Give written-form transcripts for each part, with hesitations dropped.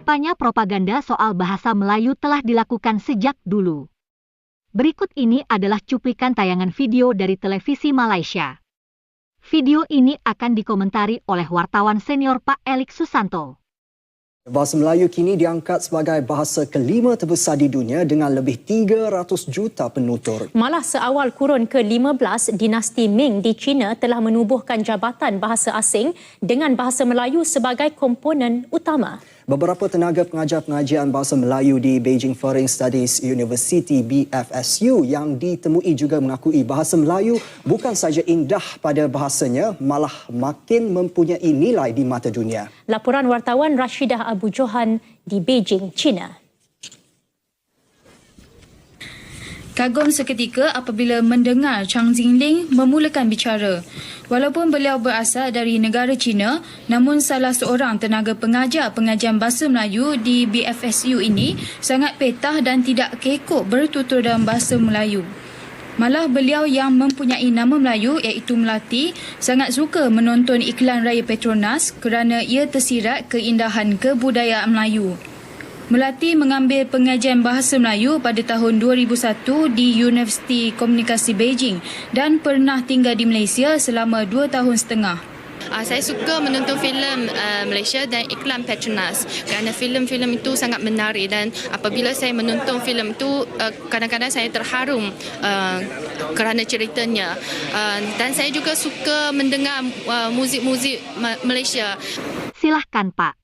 Rupanya propaganda soal bahasa Melayu telah dilakukan sejak dulu. Berikut ini adalah cuplikan tayangan video dari televisi Malaysia. Video ini akan dikomentari oleh wartawan senior Pak Elik Susanto. Bahasa Melayu kini diangkat sebagai bahasa kelima terbesar di dunia dengan lebih 300 juta penutur. Malah seawal kurun ke-15, dinasti Ming di China telah menubuhkan Jabatan Bahasa Asing dengan bahasa Melayu sebagai komponen utama. Beberapa tenaga pengajar pengajian bahasa Melayu di Beijing Foreign Studies University BFSU yang ditemui juga mengakui bahasa Melayu bukan saja indah pada bahasanya, malah makin mempunyai nilai di mata dunia. Laporan wartawan Rashidah Abu Johan di Beijing, China. Kagum seketika apabila mendengar Chang Jingling memulakan bicara. Walaupun beliau berasal dari negara China, namun salah seorang tenaga pengajar pengajian bahasa Melayu di BFSU ini sangat petah dan tidak kekok bertutur dalam bahasa Melayu. Malah beliau yang mempunyai nama Melayu iaitu Melati sangat suka menonton iklan raya Petronas kerana ia tersirat keindahan kebudayaan Melayu. Melati mengambil pengajian bahasa Melayu pada tahun 2001 di Universiti Komunikasi Beijing dan pernah tinggal di Malaysia selama 2 tahun setengah. Saya suka menonton filem Malaysia dan iklan Petronas kerana filem-filem itu sangat menarik, dan apabila saya menonton filem itu kadang-kadang saya terharum kerana ceritanya, dan saya juga suka mendengar muzik-muzik Malaysia. Silahkan Pak.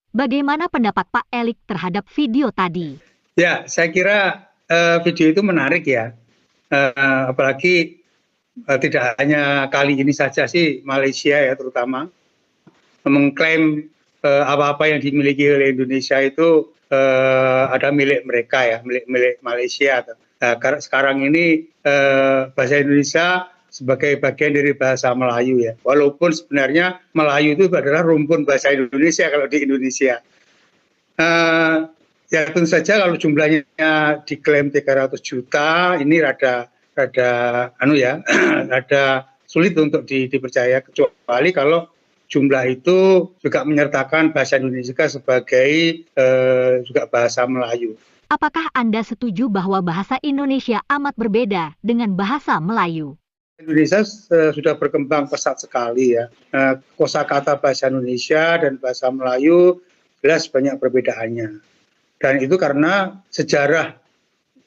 Bagaimana pendapat Pak Elik terhadap video tadi? Ya, saya kira video itu menarik ya. Apalagi tidak hanya kali ini saja sih Malaysia ya terutama mengklaim apa-apa yang dimiliki oleh Indonesia itu ada milik mereka ya, milik Malaysia. Sekarang ini bahasa Indonesia sebagai bagian dari bahasa Melayu ya. Walaupun sebenarnya Melayu itu adalah rumpun bahasa Indonesia kalau di Indonesia. Ya tentu saja kalau jumlahnya diklaim 300 juta, ini rada sulit untuk dipercaya, kecuali kalau jumlah itu juga menyertakan bahasa Indonesia sebagai juga bahasa Melayu. Apakah Anda setuju bahwa bahasa Indonesia amat berbeda dengan bahasa Melayu? Indonesia sudah berkembang pesat sekali ya. Kosakata bahasa Indonesia dan bahasa Melayu jelas banyak perbedaannya. Dan itu karena sejarah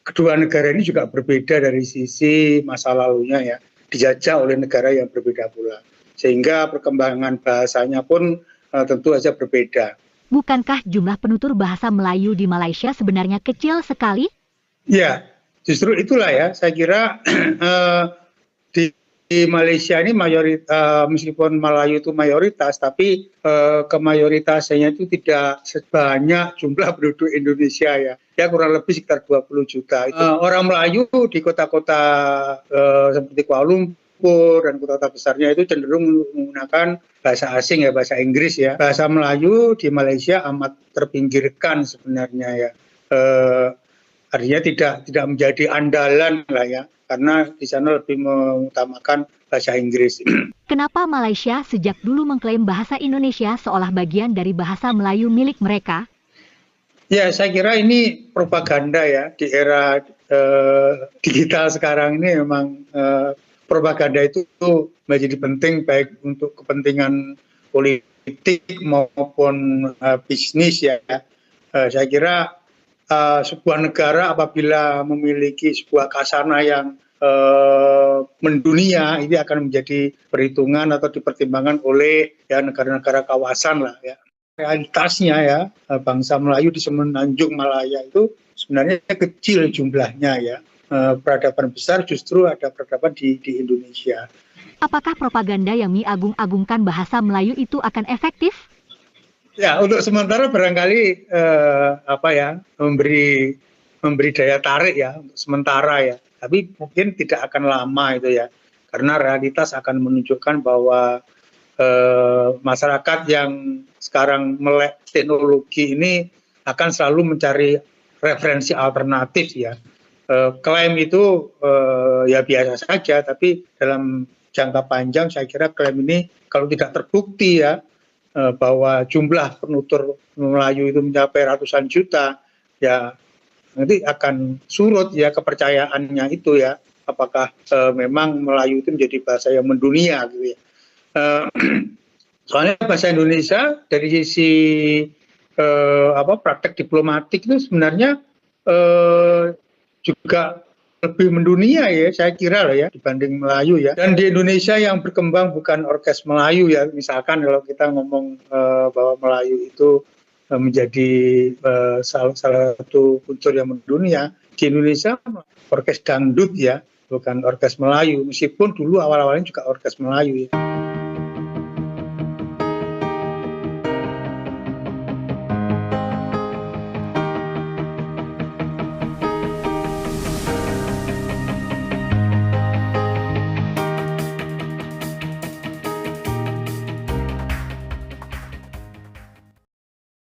kedua negara ini juga berbeda dari sisi masa lalunya ya. Dijajah oleh negara yang berbeda pula. Sehingga perkembangan bahasanya pun tentu saja berbeda. Bukankah jumlah penutur bahasa Melayu di Malaysia sebenarnya kecil sekali? Ya, justru itulah ya. Saya kira di Malaysia ini meskipun Melayu itu mayoritas, tapi kemayoritasnya itu tidak sebanyak jumlah penduduk Indonesia ya. Ya kurang lebih sekitar 20 juta. Orang Melayu di kota-kota seperti Kuala Lumpur dan kota-kota besarnya itu cenderung menggunakan bahasa asing ya, bahasa Inggris ya. Bahasa Melayu di Malaysia amat terpinggirkan sebenarnya ya. Artinya tidak menjadi andalan lah ya. Karena di sana lebih mengutamakan bahasa Inggris. Kenapa Malaysia sejak dulu mengklaim bahasa Indonesia seolah bagian dari bahasa Melayu milik mereka? Ya, saya kira ini propaganda ya. Di era digital sekarang ini memang propaganda itu menjadi penting baik untuk kepentingan politik maupun bisnis ya. Saya kira sebuah negara apabila memiliki sebuah khazanah yang mendunia, ini akan menjadi perhitungan atau dipertimbangkan oleh ya negara-negara kawasan lah ya. Realitasnya ya, bangsa Melayu di Semenanjung Malaya itu sebenarnya kecil jumlahnya ya. Peradaban besar justru ada peradaban di Indonesia. Apakah propaganda yang mengagung-agungkan bahasa Melayu itu akan efektif? Ya, untuk sementara barangkali memberi daya tarik ya untuk sementara ya. Tapi mungkin tidak akan lama itu ya. Karena realitas akan menunjukkan bahwa masyarakat yang sekarang melek teknologi ini akan selalu mencari referensi alternatif ya. Klaim itu ya biasa saja, tapi dalam jangka panjang saya kira klaim ini kalau tidak terbukti ya bahwa jumlah penutur Melayu itu mencapai ratusan juta, ya nanti akan surut ya kepercayaannya itu ya, apakah memang Melayu itu menjadi bahasa yang mendunia gitu ya. Soalnya bahasa Indonesia dari sisi praktek diplomatik itu sebenarnya juga lebih mendunia ya, saya kira lah ya, dibanding Melayu ya. Dan di Indonesia yang berkembang bukan orkes Melayu ya, misalkan kalau kita ngomong bahwa Melayu itu menjadi salah satu unsur yang mendunia, di Indonesia orkes dangdut ya, bukan orkes Melayu, meskipun dulu awal-awalnya juga orkes Melayu ya.